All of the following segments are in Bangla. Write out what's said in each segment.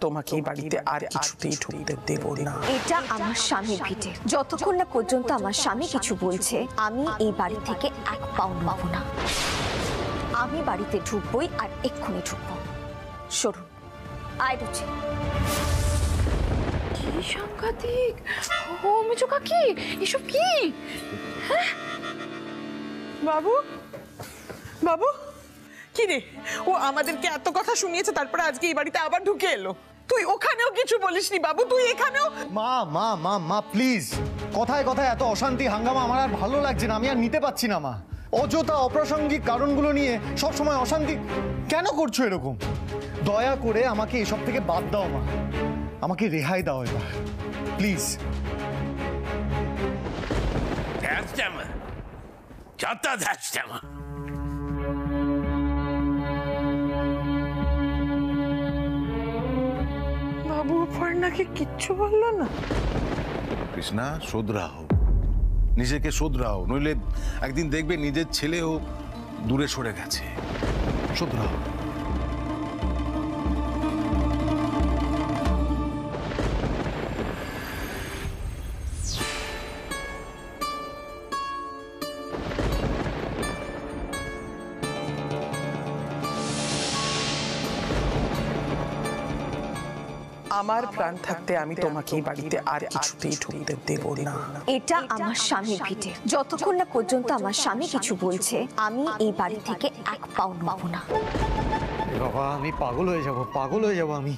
তোমাকে এই বাড়িতে আর কিছুতেই ঢুকতে দেব না। এটা আমার স্বামীর ভিটে, যতক্ষণ না পর্যন্ত আমার স্বামী কিছু বলছে আমি এই বাড়ি থেকে এক পাও পাবো না। আমি বাড়িতে ঢুকবই, আর এক্ষুনি ঢুকবো। সরুন, আয় রুচি। কি সাংঘাতিক! ও মেজো কাকি, এসব কি? বাবু, বাবু, কি রে? ও আমাদেরকে এত কথা শুনিয়েছে, তারপরে আজকে এই বাড়িতে আবার ঢুকে এলো। তুই ওখানেও কিছু বলিসনি বাবু, তুই এখানেও। মা মা মা মা প্লিজ, কথায় কথায় এত অশান্তি হাঙ্গামা আমার আর ভালো লাগছে না। আমি আর নিতে পারছি না মা। অযথা অপ্রাসঙ্গিক কারণগুলো নিয়ে সবসময় অশান্তি কেন করছো এরকম? দয়া করে আমাকে এসব থেকে বাদ দাও মা, আমাকে রেহাই দাও এবার প্লিজ। বাবু পর্ণাকে কিচ্ছু বললো না? কৃষ্ণা, শোধরাও, নিজেকে শোধরাও, নইলে একদিন দেখবে নিজের ছেলেও দূরে সরে গেছে। শোধরাও। আমার প্রাণ থাকতে আমি তোমাকে এই বাড়িতে আর কিছুতেই ঢুকতে দেব না। এটা আমার স্বামীর ভিটে, যতক্ষণ না পর্যন্ত আমার স্বামী কিছু বলছে আমি এই বাড়ি থেকে এক পাও পাবো না। বাবা আমি পাগল হয়ে যাব, পাগল হয়ে যাব আমি।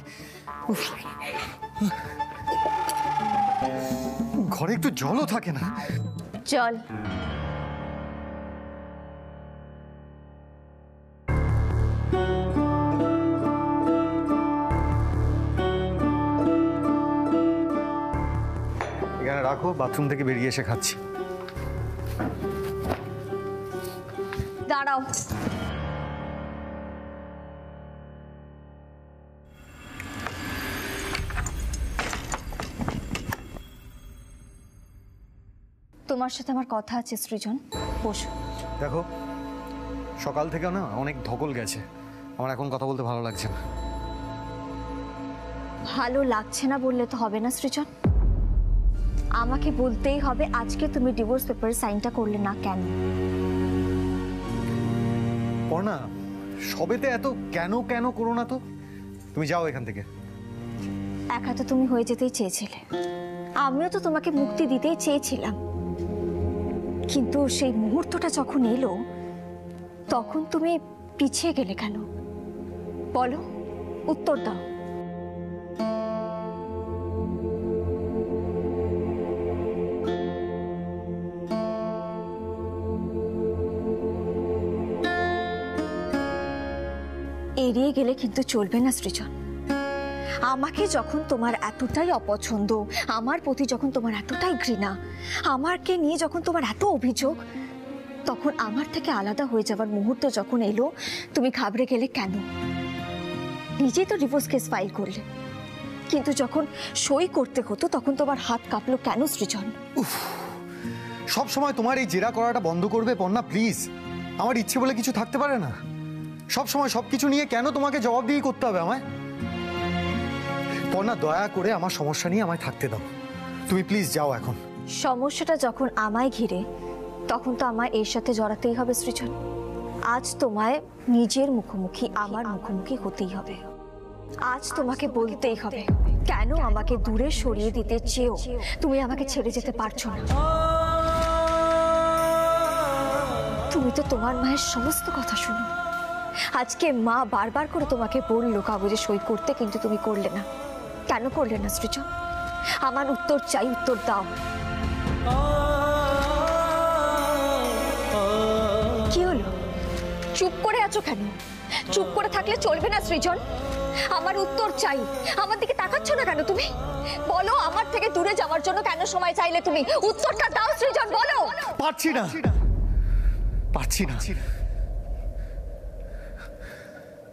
ঘরে একটু জলও থাকে না। চল। এখানে রাখো, বাথরুম থেকে বেরিয়ে এসে খাচ্ছি। দাঁড়াও। তোমার সাথে আমার কথা আছে সৃজন, বসো। দেখো সকাল থেকে না অনেক ধকল গেছে, আমার এখন কথা বলতে ভালো লাগছে না। ভালো লাগছে না বললে তো হবে না সৃজন, আমাকে বলতেই হবে আজকে তুমি ডিভোর্স পেপার সাইনটা করলে না কেন? পর্ণা, সবেতে এত কেন কেন করো না তো। তুমি যাও এখান থেকে। একা তো তুমি হয়ে যেতেই চেয়েছিলে, আমিও তো তোমাকে মুক্তি দিতেই চেয়েছিলাম, কিন্তু সেই মুহূর্তটা যখন এলো তখন তুমি পিছিয়ে গেলে কেন? বলো, উত্তর দাও। এড়িয়ে গেলে কিন্তু চলবে না সৃজন। আমাকে যখন তোমার এতটাই অপছন্দ, আমার প্রতি যখন তোমার এতটাই ঘৃণা, আমাকে নিয়ে যখন তোমার এত অভিযোগ, তখন আমার থেকে আলাদা হয়ে যাওয়ার মুহূর্ত যখন এলো তুমি ঘাবড়ে গেলে কেন? নিজেই তো ডিভোর্স কেস ফাইল করলে, কিন্তু যখন সই করতে হতো তখন তোমার হাত কাঁপলো কেন সৃজন? সব সময় তোমার এই জেরা করাটা বন্ধ করবে পর্ণা প্লিজ। আমার ইচ্ছে বলে কিছু থাকতে পারে না। সব সময় সবকিছু নিয়ে কেন তোমাকে জবাবদিহি করতে হবে আমায়? পর্ণা, দয়া করে আমার সমস্যা নিয়ে আমায় থাকতে দাও, তুমি প্লিজ যাও এখন। সমস্যাটা যখন আমায় ঘিরে তখন তো আমায় এর সাথে জড়াতেই হবে সৃজন। আজ তোমায় নিজের মুখোমুখি আমার মুখোমুখি হতেই হবে। আজ তোমাকে বলতেই হবে কেন আমাকে দূরে সরিয়ে দিতে চেয়েও তুমি আমাকে ছেড়ে যেতে পারছো না। তুমি তো তোমার মায়ের সমস্ত কথা শুনো। আজকে মা বারবার করে তোমাকে বললো কাগজে সই করতে, কিন্তু তুমি করলে না। কেন করলে না সৃজন? আমার উত্তর চাই, উত্তর দাও। কি হলো? চুপ করে আছো কেন? চুপ করে থাকলে চলবে না সৃজন, আমার উত্তর চাই। আমার দিকে তাকাচ্ছ না কেন তুমি? বলো, আমার থেকে দূরে যাওয়ার জন্য কেন সময় চাইলে তুমি? উত্তরটা দাও সৃজন, বলো। পারছি না, পারছি না।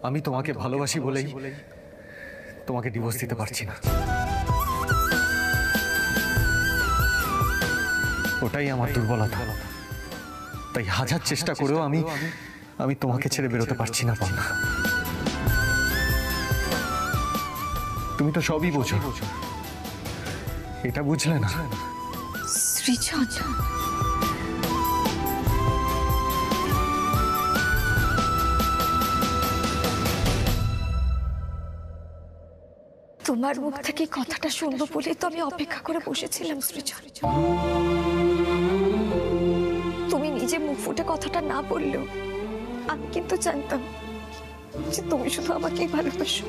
আমি তোমাকে ভালোবাসি বলেই তোমাকে ডিভোর্স দিতে পারছি না। ওটাই আমার দুর্বলতা। তাই হাজার চেষ্টা করেও আমি তোমাকে ছেড়ে বেরোতে পারছি না পর্ণা। তুমি তো সবই বোঝো, এটা বুঝলে না? সৃজন, তোমার মুখ থেকে কথাটা শুনবো বলে তো আমি অপেক্ষা করে বসেছিলাম সৃজন। তুমি নিজে মুখ ফুটে কথাটা না বললেও আমি কিন্তু জানতাম যে তুমি শুধু আমাকেই ভালোবাসো।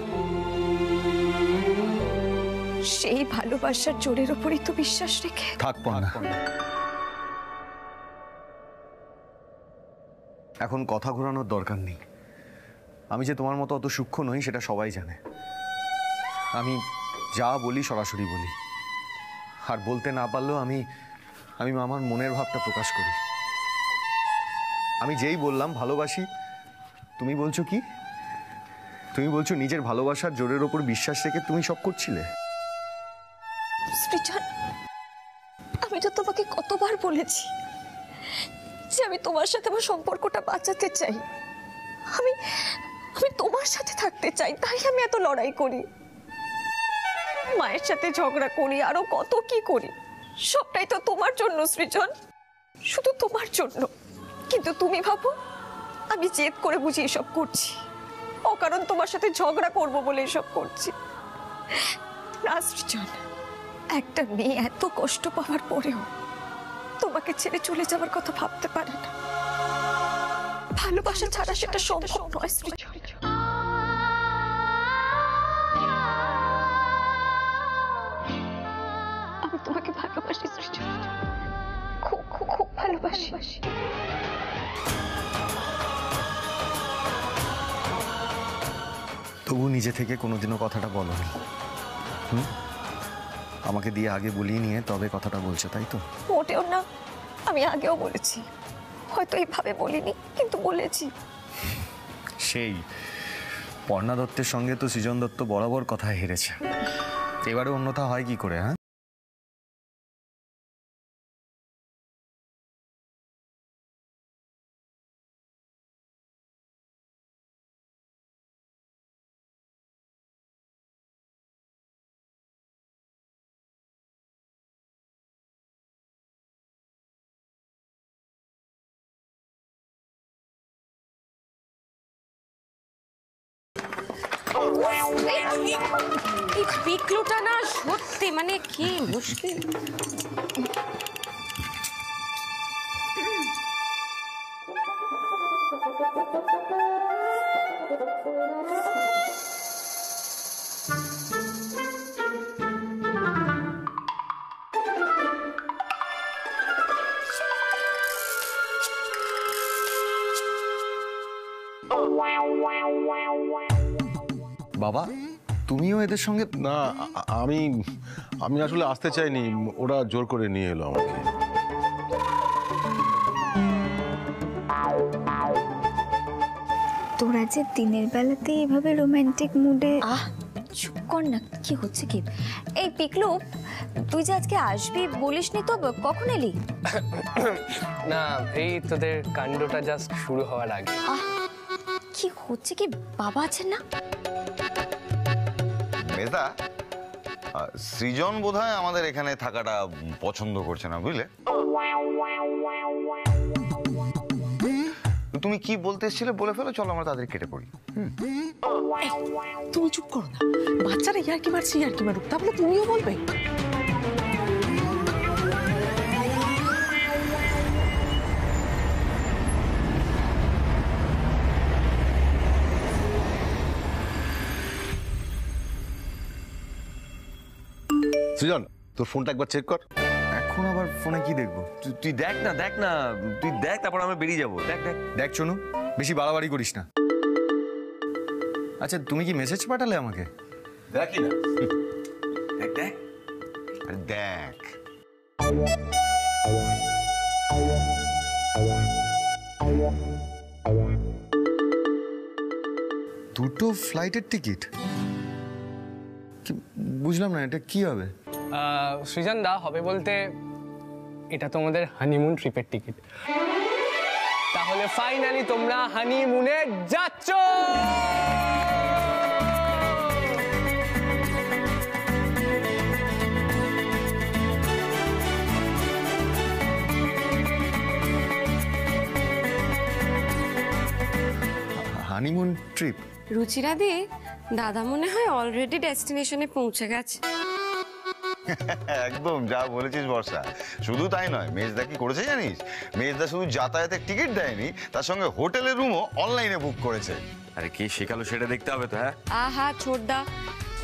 সেই ভালোবাসার জোরের উপরই তো বিশ্বাস রেখে থাকবো না। এখন কথা ঘোরানোর দরকার নেই। আমি যে তোমার মতো অত সূক্ষ্ম নই সেটা সবাই জানে। আমি যা বলি সরাসরি বলি, আর বলতে না পারলেও আমি আমার মনের ভাবটা প্রকাশ করি। আমি যেই বললাম ভালোবাসি, তুমি বলছো কি? তুমি বলছো নিজের ভালোবাসার জোরের ওপর বিশ্বাস রেখে তুমি সব করছিলে। সৃজন, আমি তো তোমাকে কতবার বলেছি যে আমি তোমার সাথে আমার সম্পর্কটা বাঁচাতে চাই, আমি তোমার সাথে থাকতে চাই, তাই আমি এত লড়াই করি, মায়ের সাথে ঝগড়া করি, আরো কত কি করি। সবটাই তো তোমার জন্য সৃজন, শুধু তোমার জন্য। কিন্তু তুমি ভাবো আমি জেদ করে বুঝি এসব করছি, অকারণ তোমার সাথে ঝগড়া করব বলে এসব করছি না সৃজন। একটা মেয়ে এত কষ্ট পাওয়ার পরেও তোমাকে ছেড়ে চলে যাওয়ার কথা ভাবতে পারে না। ভালোবাসা ছাড়া সেটা সম্ভব নয় সৃজন। আমি তোমাকে ভালোবাসি সৃজন, খুব খুব খুব ভালোবাসি। তবু নিজে থেকে কোনোদিনও কথাটা বলোনি। আমাকে দিয়ে আগে বলিয়ে নিয়ে তবে কথাটা বলছো, তাই তো? মোটেও না, আমি আগেও বলেছি, হয়তো এইভাবে বলিনি কিন্তু বলেছি। সেই পর্ণা দত্তের সঙ্গে তো সৃজন দত্ত বরাবর কথায় হেরেছে, এবারে অন্যথা হয় কি করে? হ্যাঁ, এই পিকলুটা না সত্যি মানে কি মুশকিল। বাবা তুমিও এদের সঙ্গে? না, আমি আসলে আসতে চাইনি, ওরা জোর করে নিয়ে এলো আমাকে। তোরা যে দিনের বেলাতে এভাবে রোমান্টিক মুডে চুপ কর না, কি হচ্ছে কি? এই পিকলু, তুই যে আজকে আসবি বলিসনি তো, কখন এলি? না, এই তোদের কাণ্ডটা জাস্ট শুরু হওয়ার আগে। কি হচ্ছে কি? বাবা আছেন না? মেধা, সৃজন বোধহয় আমাদের এখানে থাকাটা পছন্দ করছে না, বুঝলে? তুমি কি বলতে এসেছিলে বলে ফেলো, চলো আমরা তাদের কেটে পড়ি। তুমি চুপ করো না, বাচ্চারা ইয়ার্কি মারছে, ইয়ার্কি মারুক, তাহলে তুমিও বলবে। সৃজন, তোর ফোনটা একবার চেক কর। এখন আবার ফোনে কি দেখবো? তুই দেখ না, তুই দেখ, তারপর আমরা বেরিয়ে যাবো। দেখ দেখ দেখ চনু, বেশি বাড়াবাড়ি করিস না। আচ্ছা তুমি কি মেসেজ পাঠালে আমাকে? দেখি না, দেখ দেখ দেখ, দুটো ফ্লাইটের টিকিট? বুঝলাম না, এটা কি হবে? সৃজন দা, হবে বলতে এটা তোমাদের হানিমুন ট্রিপের টিকিট। তাহলে ফাইনালি তোমরা হানিমুনে যাচ্ছ। ট্রিপ। রুচিরা দি, দাদা মনে হয় অলরেডি ডেস্টিনেশনে পৌঁছে গেছে। একদম যা বলেছিস বর্ষা। শুধু তাই নয়, মেজদা কি করেছে জানিস? মেজদা শুধু যাতায়াতের টিকিট দেয়নি, তার সঙ্গে হোটেলের রুমও অনলাইনে বুক করেছে। আরে কে শেখালো সেটা দেখতে হবে তো। হ্যাঁ আহা ছোটদা,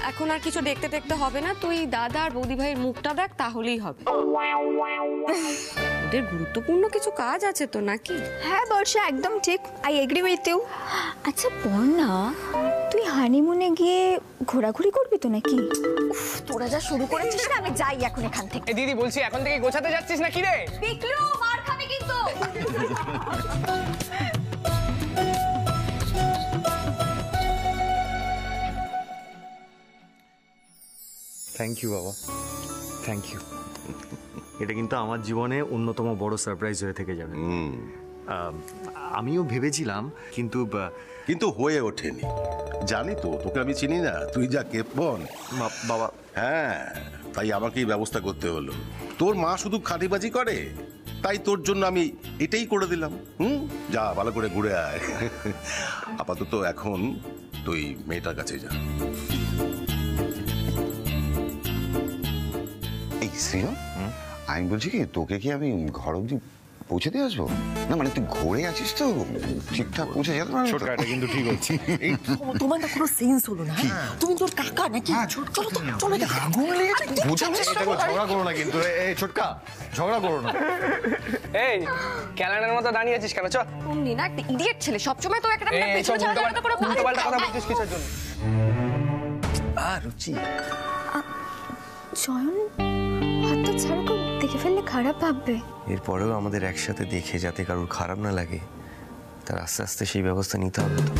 এখন আর কিছু দেখতে দেখতে হবে না, তুই দাদা আর বৌদি ভাইয়ের মুখটা দেখ, তাহলেই হবে। ওদের গুরুত্বপূর্ণ কিছু কাজ আছে তো নাকি? হ্যাঁ বর্ষা, একদম ঠিক, আই এগ্রি উইথ ইউ। আচ্ছা পর্ণা, তুই হানিমুনে গিয়ে ঘোরাঘুরি করবি তো নাকি? উফ, তোরা যা শুরু করেছিস না, আমি যাই এখন এখান থেকে। এ দিদি বলছি, এখন থেকে গোছাতে যাচ্ছিস না কি রে? পিকলু, মার খাবি কিন্তু। থ্যাংক ইউ বাবা, থ্যাংক ইউ। এটা কিন্তু আমার জীবনে অন্যতম বড় সারপ্রাইজ হয়ে থেকে যাবে। আমিও ভেবেছিলাম, কিন্তু কিন্তু হয়ে ওঠেনি। জানি তো, তোকে আমি চিনি না, তুই যা কেপন বাবা। হ্যাঁ, তাই আমাকেই ব্যবস্থা করতে হলো। তোর মা শুধু খাটিবাজি করে, তাই তোর জন্য আমি এটাই করে দিলাম। যা ভালো করে ঘুরে আয়। আপাতত এখন তুই মেয়েটার কাছে যা। এই শ্রীরাম, আমি বলছি কি, তোকে কি আমি ঘর অব্দি পৌঁছে দিয়ে আসবো? না মানে তুই ঘুরে আছিস তো, ঠিকঠাক পৌঁছে যেতে পারবি? ছোটকা, এটা কিন্তু ঠিক হচ্ছে। এই তোমার না কোনো সেন্স হলো না। তুমি তোর কাকা নাকি? চলো তো, চলো আগুন লেগেছে। ঝগড়া করো না কিন্তু, এই ছোটকা, ঝগড়া করো না। এই ক্যালেন্ডারের মতো দাঁড়িয়ে আছিস কেন? চল। অমনি না, একটা ইডিয়েট ছেলে, সবসময় তো একটা এই সব উল্টোপাল্টা কথা বলছিস কিসের জন্য? রুচি, জয়ন হাতটা ছাড়ো, কেউ দেখে ফেললে খারাপ ভাববে। এরপরেও আমাদের একসাথে দেখে যাতে কারোর খারাপ না লাগে, তার আস্তে আস্তে সেই ব্যবস্থা নিতে হবে তো।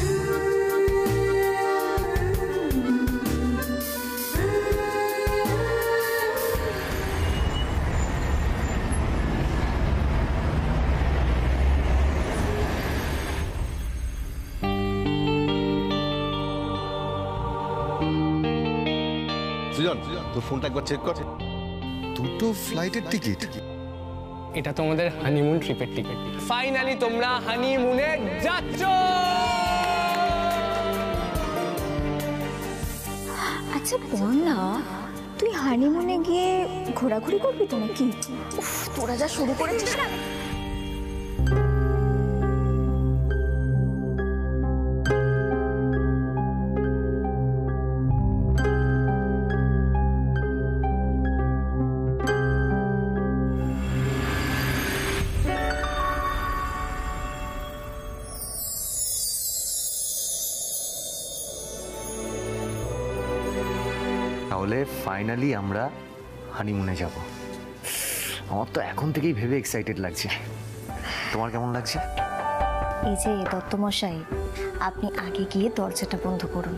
সৃজন, তোর ফোনটা একবার চেক কর। দুটো ফ্লাইটের টিকিট। এটা তোমাদের হানিমুন ট্রিপের টিকিট। ফাইনালি তোমরা হানিমুনে যাচ্ছ। আচ্ছা পর্ণা, তুই হানিমুনে গিয়ে ঘোরাঘুরি করবি তো নাকি? উফ, তোরা যা শুরু করেছিস না। তাহলে ফাইনালি আমরা হানিমুনে যাব। আমার তো এখন থেকেই ভেবে এক্সাইটেড লাগছে। তোমার কেমন লাগছে? এই যে দত্তমশাই, আপনি আগে গিয়ে দরজাটা বন্ধ করুন।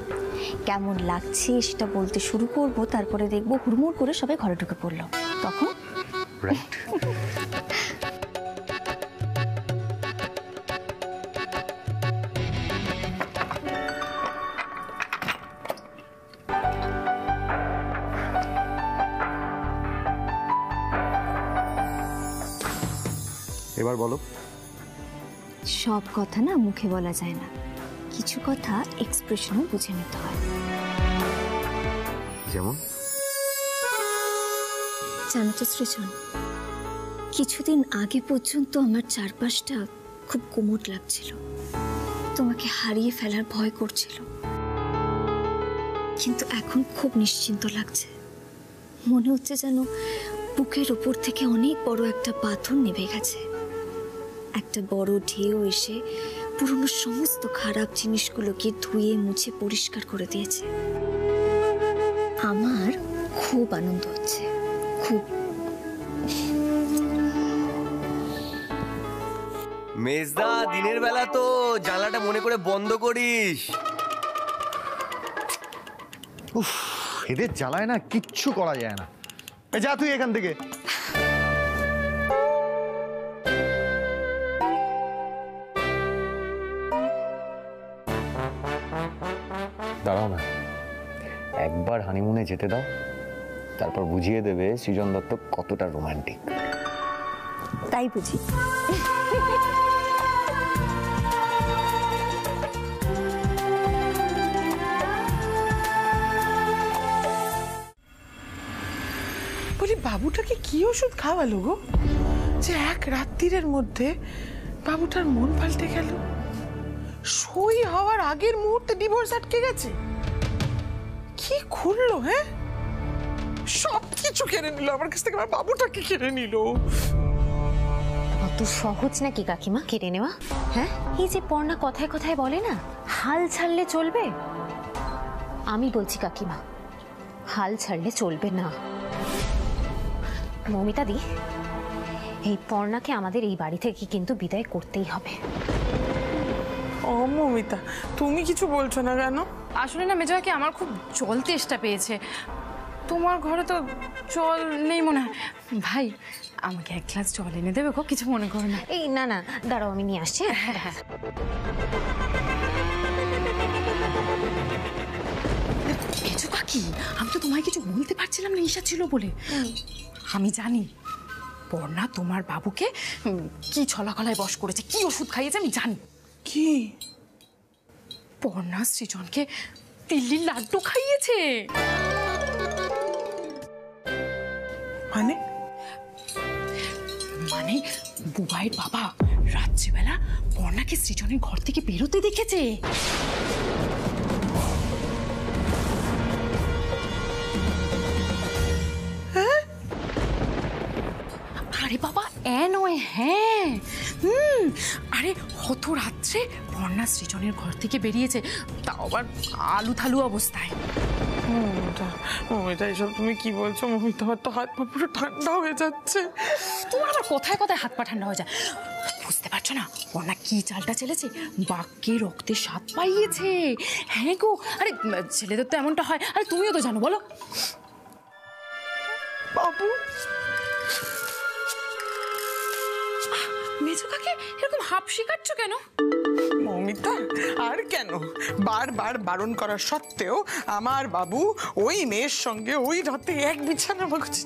কেমন লাগছে সেটা বলতে শুরু করব, তারপরে দেখবো হুড়মুড় করে সবাই ঘরে ঢুকে পড়লো, তখন রাইট। এবার বলো। সব কথা না মুখে বলা যায় না, কিছু কথা এক্সপ্রেশনও বুঝে নিতে হয়। যেমন? জানো তো সৃজন, কিছুদিন আগে পর্যন্ত আমার চারপাশটা খুব কোমট লাগছিল, তোমাকে হারিয়ে ফেলার ভয় করছিল, কিন্তু এখন খুব নিশ্চিন্ত লাগছে। মনে হচ্ছে যেন বুকের ওপর থেকে অনেক বড় একটা পাথর নেমে গেছে। একটা বড় ঢেউ এসে পুরনো সমস্ত খারাপ জিনিসগুলোকে ধুয়ে মুছে পরিষ্কার করে দিয়েছে। আমার খুব আনন্দ হচ্ছে, খুব। মেজদা, দিনের বেলা তো জানলাটা মনে করে বন্ধ করিস। উফ, এদের জ্বালায় না কিচ্ছু করা যায় না। যা তুই এখান থেকে। দাঁড়াও না, একবার হানিমুনে যেতে দাও, তারপর বুঝিয়ে দেবে সৃজন দত্ত কতটা রোমান্টিক। তাই বুঝি? বলি বাবুটাকে কি ওষুধ খাওয়ালো গো যে এক রাত্রির মধ্যে বাবুটার মন পাল্টে গেল? সই হওয়ার আগের মুহূর্তে ডিভোর্স আটকে গেছে। কি খুললো? হ্যাঁ, সব কিছু কেড়ে নিল আমার কাছ থেকে, আমার বাবুটাকে কেড়ে নিল। অত সহজ নাকি কাকিমা কেড়ে নেওয়া? হ্যাঁ, এই যে পর্ণা কথায় কথায় বলে না হাল ছাড়লে চলবে, আমি বলছি কাকিমা হাল ছাড়লে চলবে না। মমিতা দি, এই পর্ণাকে আমাদের এই বাড়ি থেকে কিন্তু বিদায় করতেই হবে। ও মমিতা, তুমি কিছু বলছো না কেন? আসলে না মেজো কাকি, আমার খুব জল তেষ্টা পেয়েছে। তোমার ঘরে তো জল নেই মনে হয়। ভাই, আমাকে এক গ্লাস জল এনে দেবে গো, কিছু মনে করো না। এই না না, দাঁড়াও আমি নিয়ে আসছি। হ্যাঁ, মেজো কাকি, আমি তো তোমায় কিছু বলতে পারছিলাম না ঈশা ছিল বলে। আমি জানি পর্ণা তোমার বাবুকে কি ছলাকলায় বশ করেছে, কি ওষুধ খাইয়েছে আমি জানি। কি? পর্ণা সৃজনকে দিল্লির লাড্ডু খাইয়েছে। মানে? মানে বুবাইয়ের বাবা রাত্রিবেলা পর্ণাকে সৃজনের ঘর থেকে বেরোতে দেখেছে। আরে বাবা, নয়, হ্যাঁ। আরে হত রাত্রে পর্ণা সৃজনের ঘর থেকে বেরিয়েছে, তাও আবার আলু থালু অবস্থায়। মমিতা, এসব তুমি কি বলছো? মমিতা, আমার তো হাত পা পুরো ঠান্ডা হয়ে যাচ্ছে। তোমার আবার কথায় কথায় হাত পা ঠান্ডা হয়ে যায়, বুঝতে পারছো না পর্ণা কি চালটা চেলেছে? বাক্যে রক্তে স্বাদ পাইয়েছে। হ্যাঁ গো, আরে ছেলেদের তো এমনটা হয়। আরে তুমিও তো জানো, বলো। বাবু, মেজো কাকি এরকম হাঁপ শিকাচ্ছ কেন? মমিতা, আর কেন? বারবার বারণ করা সত্ত্বেও আমার বাবু ওই মেয়ের সঙ্গে ওই রাতে এক বিছানা মাগুছে।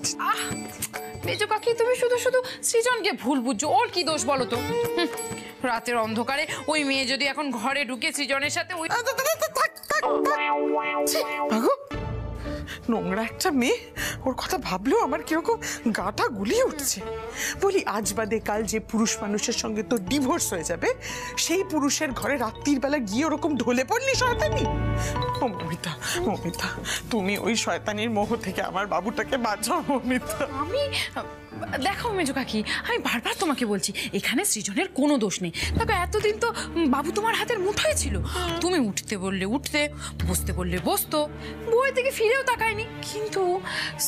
মেজো কাকি, তুমি শুধু শুধু সৃজনকে ভুল বুঝছো। ওর কি দোষ বলো তো? রাতের অন্ধকারে ওই মেয়ে যদি এখন ঘরে ঢুকে সৃজনের সাথে ওই নোংরা একটা মেয়ে, ওর কথা ভাবলেও আমার কিরকম গাটা গুলিয়ে উঠছে। বলি, আজ বাদে কাল যে পুরুষ মানুষের সঙ্গে তো ডিভোর্স হয়ে যাবে, সেই পুরুষের ঘরে রাত্রির বেলা গিয়ে ওরকম ঢলে পড়লি শয়তানি? ও মমিতা, মমিতা, তুমি ওই শয়তানির মোহ থেকে আমার বাবুটাকে বাঁচাও মমিতা। আমি দেখো মেজো কাকি, আমি বারবার তোমাকে বলছি এখানে সৃজনের কোনো দোষ নেই। দেখো এতদিন তো বাবু তোমার হাতের মুঠোয় ছিল। তুমি উঠতে বললে উঠতে, বসতে বললে বসতো, বউয়ের দিকে ফিরেও তাকায়নি। কিন্তু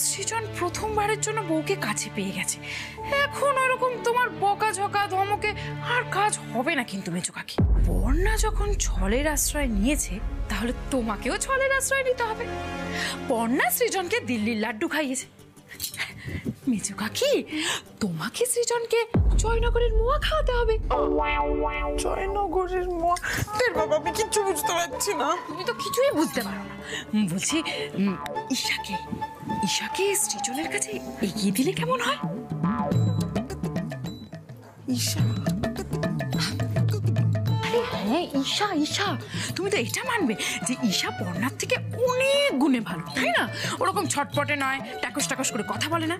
সৃজন প্রথমবারের জন্য বউকে কাছে পেয়ে গেছে। এখন ওরকম তোমার বকাঝকা ধমকে আর কাজ হবে না। কিন্তু মেজো কাকি, পর্ণা যখন ছলের আশ্রয় নিয়েছে, তাহলে তোমাকেও ছলের আশ্রয় নিতে হবে। পর্ণা সৃজনকে দিল্লির লাড্ডু খাইয়েছে। মেজো কাকি, তোমাকে সৃজনকে জয়নগরের মোয়া খাওয়াতে হবে। জয়নগরের মোয়া? বাবা, আমি কিচ্ছু বুঝতে পারছি না। তুমি তো কিছুই বুঝতে পারো না। বলছি ঈশাকে সৃজনের কাছে এগিয়ে দিলে কেমন হয়? ঈশা? আরে হ্যাঁ, ঈশা। তুমি তো এটা মানবে যে ঈশা পর্ণার থেকে অনেক গুণে ভালো, তাই না? ওরকম ছটপটে নয়, টাকস টাকস করে কথা বলে না।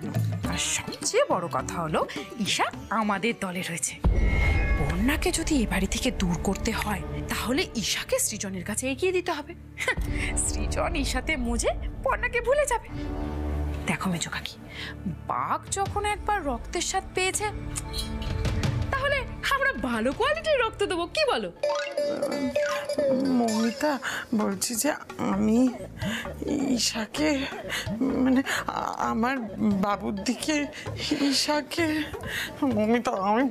আর সবচেয়ে বড় কথা হলো ঈশা আমাদের দলে রয়েছে। পর্ণাকে যদি এ বাড়ি থেকে দূর করতে হয়, তাহলে ঈশাকে সৃজনের কাছে এগিয়ে দিতে হবে। সৃজন ঈশাতে মজে পর্ণাকে ভুলে যাবে। দেখো মেজো কাকি, বাঘ যখন একবার রক্তের স্বাদ পেয়েছে, তাহলে আমরা ভালো কোয়ালিটির রক্ত দেবো, কি বলো? মমিতা, বলছি যে আমি ঈশাকে, মানে আমার বাবুর দিকে ঈশাকে, মমিতা আমি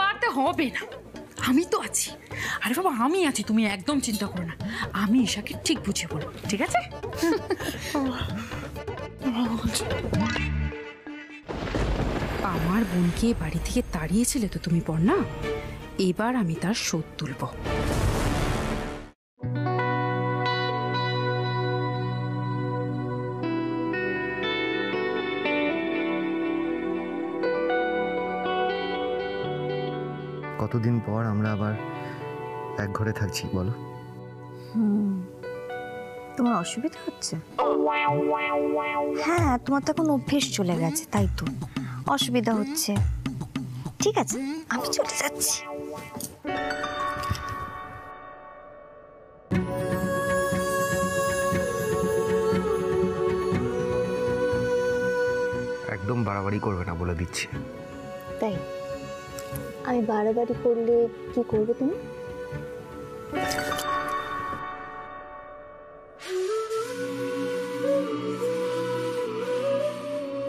পারতে হবে না, আমি তো আছি। আরে বাবা, আমি আছি, তুমি একদম চিন্তা করো না। আমি ঈশাকে ঠিক বুঝিয়ে বলবো, ঠিক আছে? আমার বোনকে বাড়ি থেকে তাড়িয়েছিলে তো তুমি পর্ণা, এবার আমি তার শোধ তুলব। কতদিন পর আমরা আবার এক ঘরে থাকছি বলো? তোমার অসুবিধা হচ্ছে? হ্যাঁ, তোমার তো এখন অভ্যেস চলে গেছে, তাই তো অসুবিধা হচ্ছে। ঠিক আছে, আমি চলে যাচ্ছি। একদম বাড়াবাড়ি করবে না বলে দিচ্ছি। তাই আমি বাড়াবাড়ি করলে কি করবে তুমি?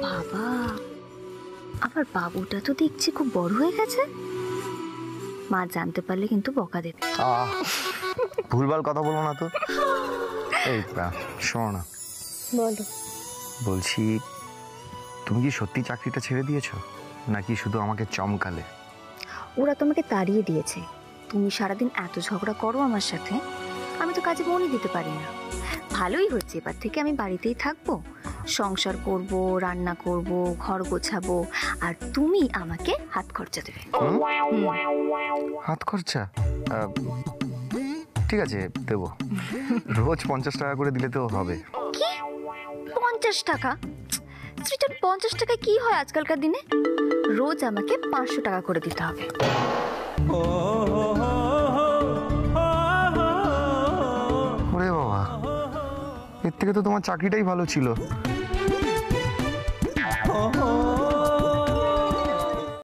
বাবা, আমার বাবুটা তো দেখছি খুব বড় হয়ে গেছে। মা জানতে পারলে কিন্তু বকা দেবে। ভুলভাল কথা বলো না তো। এই শোনো না, বলো। বলছি তুমি কি সত্যি চাকরিটা ছেড়ে দিয়েছো নাকি শুধু আমাকে চমকালে? ওরা তোমাকে তাড়িয়ে দিয়েছে। তুমি সারাদিন এত ঝগড়া করো আমার সাথে, আমি তো কাজে মনই দিতে পারি না। ভালোই হচ্ছে, এবার থেকে আমি বাড়িতেই থাকবো, সংসার করব, রান্না করব, ঘর গোছাবো, আর তুমি আমাকে হাত খরচা দেবে। হাত খরচা? ঠিক আছে, দেবো। রোজ 50 টাকা করে দিলে তো হবে। কি 50 টাকা? সৃজন, 50 টাকা কি হয় আজকালকার দিনে? রোজ আমাকে 500 টাকা করে দিতে হবে। ওরে বাবা, এর থেকে তো তোমার চাকরিটাই ভালো ছিল।